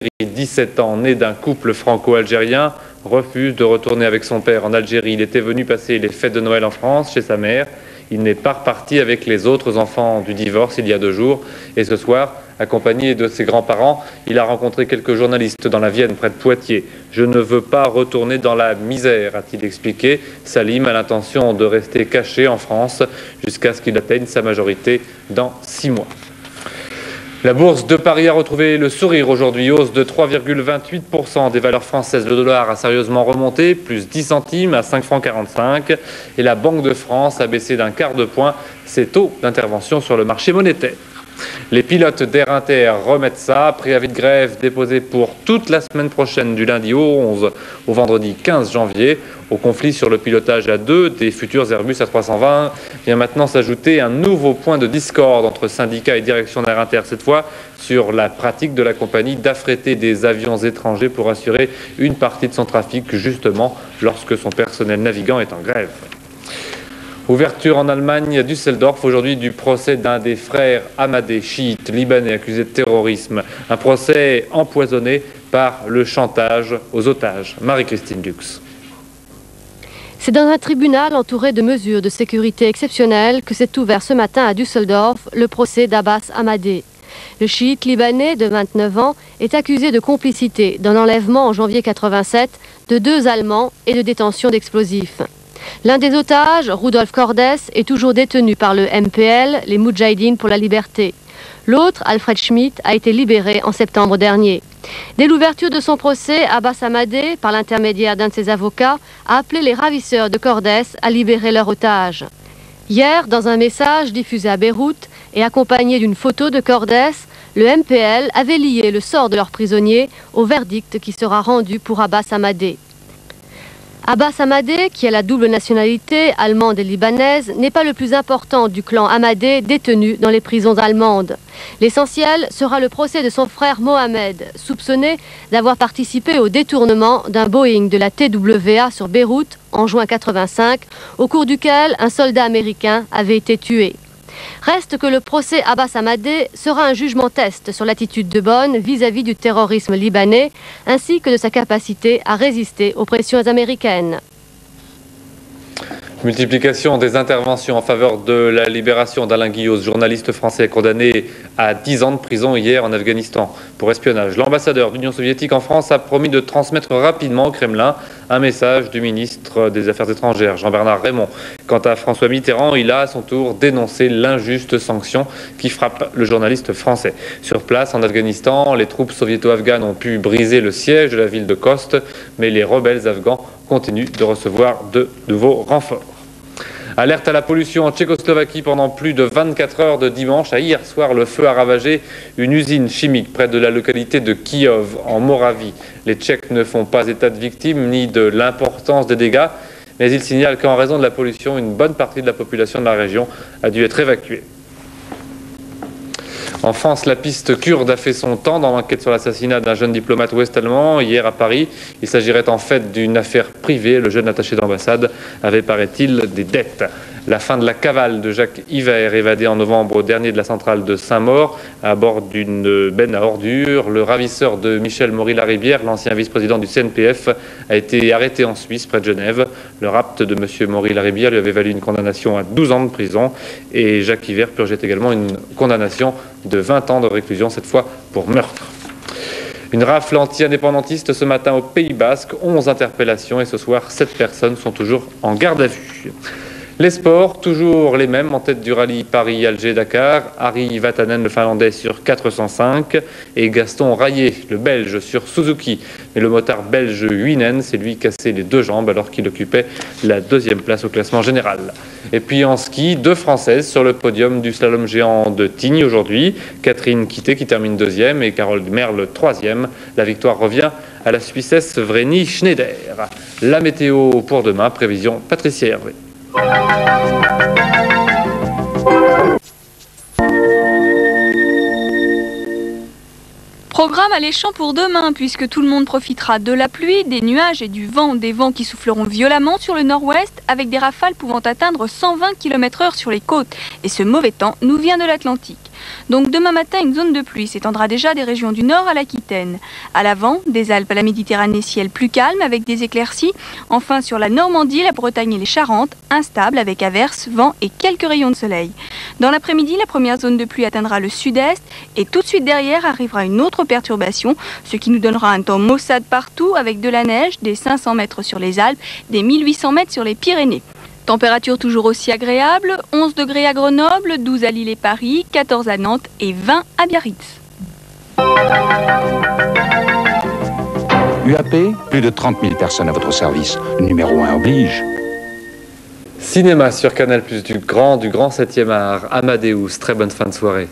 17 ans, né d'un couple franco-algérien, refuse de retourner avec son père en Algérie. Il était venu passer les fêtes de Noël en France, chez sa mère. Il n'est pas reparti avec les autres enfants du divorce il y a 2 jours. Et ce soir, accompagné de ses grands-parents, il a rencontré quelques journalistes dans la Vienne, près de Poitiers. « Je ne veux pas retourner dans la misère », a-t-il expliqué. Salim a l'intention de rester caché en France jusqu'à ce qu'il atteigne sa majorité dans 6 mois. La bourse de Paris a retrouvé le sourire aujourd'hui, hausse de 3,28% des valeurs françaises. Le dollar a sérieusement remonté, plus 10 centimes à 5,45 francs. Et la Banque de France a baissé d'1/4 de point ses taux d'intervention sur le marché monétaire. Les pilotes d'Air Inter remettent ça. Préavis de grève déposé pour toute la semaine prochaine, du lundi au 11 au vendredi 15 janvier. Au conflit sur le pilotage à 2 des futurs Airbus A320 vient maintenant s'ajouter un nouveau point de discorde entre syndicats et direction d'Air Inter, cette fois sur la pratique de la compagnie d'affréter des avions étrangers pour assurer une partie de son trafic, justement lorsque son personnel navigant est en grève. Ouverture en Allemagne à Düsseldorf aujourd'hui du procès d'un des frères Ahmadé, chiite libanais accusé de terrorisme. Un procès empoisonné par le chantage aux otages. Marie-Christine Lux. C'est dans un tribunal entouré de mesures de sécurité exceptionnelles que s'est ouvert ce matin à Düsseldorf le procès d'Abbas Ahmadé. Le chiite libanais de 29 ans est accusé de complicité dans l'enlèvement en janvier 87 de 2 Allemands et de détention d'explosifs. L'un des otages, Rudolf Cordes, est toujours détenu par le MPL, les Moudjahidines pour la liberté. L'autre, Alfred Schmidt, a été libéré en septembre dernier. Dès l'ouverture de son procès, Abbas Ahmadé, par l'intermédiaire d'un de ses avocats, a appelé les ravisseurs de Cordes à libérer leur otage. Hier, dans un message diffusé à Beyrouth et accompagné d'une photo de Cordes, le MPL avait lié le sort de leurs prisonniers au verdict qui sera rendu pour Abbas Ahmadé. Abbas Ahmadé, qui a la double nationalité allemande et libanaise, n'est pas le plus important du clan Ahmadé détenu dans les prisons allemandes. L'essentiel sera le procès de son frère Mohamed, soupçonné d'avoir participé au détournement d'un Boeing de la TWA sur Beyrouth en juin 85, au cours duquel un soldat américain avait été tué. Reste que le procès Abbas Ahmadé sera un jugement test sur l'attitude de Bonn vis-à-vis du terrorisme libanais, ainsi que de sa capacité à résister aux pressions américaines. Multiplication des interventions en faveur de la libération d'Alain Guillaume, journaliste français condamné à 10 ans de prison hier en Afghanistan pour espionnage. L'ambassadeur de l'Union soviétique en France a promis de transmettre rapidement au Kremlin un message du ministre des Affaires étrangères, Jean-Bernard Raymond. Quant à François Mitterrand, il a à son tour dénoncé l'injuste sanction qui frappe le journaliste français. Sur place, en Afghanistan, les troupes soviéto-afghanes ont pu briser le siège de la ville de Khost, mais les rebelles afghans continuent de recevoir de nouveaux renforts. Alerte à la pollution en Tchécoslovaquie pendant plus de 24 heures de dimanche à hier soir. Le feu a ravagé une usine chimique près de la localité de Kijov, en Moravie. Les Tchèques ne font pas état de victimes ni de l'importance des dégâts, mais ils signalent qu'en raison de la pollution, une bonne partie de la population de la région a dû être évacuée. En France, la piste kurde a fait son temps dans l'enquête sur l'assassinat d'un jeune diplomate ouest-allemand hier à Paris. Il s'agirait en fait d'une affaire privée. Le jeune attaché d'ambassade avait, paraît-il, des dettes. La fin de la cavale de Jacques Yver, évadé en novembre dernier de la centrale de Saint-Maur à bord d'une benne à ordures. Le ravisseur de Michel Maury-Laribière, l'ancien vice-président du CNPF, a été arrêté en Suisse, près de Genève. Le rapt de M. Maury-Laribière lui avait valu une condamnation à 12 ans de prison. Et Jacques Yver purgeait également une condamnation de 20 ans de réclusion, cette fois pour meurtre. Une rafle anti-indépendantiste ce matin au Pays Basque, 11 interpellations et ce soir 7 personnes sont toujours en garde à vue. Les sports, toujours les mêmes, en tête du rallye Paris-Alger-Dakar. Harry Vatanen, le Finlandais, sur 405 et Gaston Rayet, le Belge, sur Suzuki. Mais le motard belge Huinen s'est lui cassé les 2 jambes alors qu'il occupait la 2e place au classement général. Et puis en ski, 2 Françaises sur le podium du slalom géant de Tignes aujourd'hui. Catherine Quitté qui termine 2e et Carole Merle 3e. La victoire revient à la Suissesse Vreni Schneider. La météo pour demain, prévision Patricia Hervé. Programme alléchant pour demain, puisque tout le monde profitera de la pluie, des nuages et du vent, des vents qui souffleront violemment sur le nord-ouest, avec des rafales pouvant atteindre 120 km/h sur les côtes. Et ce mauvais temps nous vient de l'Atlantique. Donc demain matin, une zone de pluie s'étendra déjà des régions du nord à l'Aquitaine. À l'avant, des Alpes à la Méditerranée, ciel plus calme avec des éclaircies. Enfin, sur la Normandie, la Bretagne et les Charentes, instables avec averses, vent et quelques rayons de soleil. Dans l'après-midi, la première zone de pluie atteindra le sud-est et tout de suite derrière arrivera une autre perturbation, ce qui nous donnera un temps maussade partout avec de la neige, des 500 mètres sur les Alpes, des 1800 mètres sur les Pyrénées. Température toujours aussi agréable, 11 degrés à Grenoble, 12 à Lille et Paris, 14 à Nantes et 20 à Biarritz. UAP, plus de 30 000 personnes à votre service. Le numéro 1 oblige. Cinéma sur Canal+, du grand 7e art, Amadeus. Très bonne fin de soirée.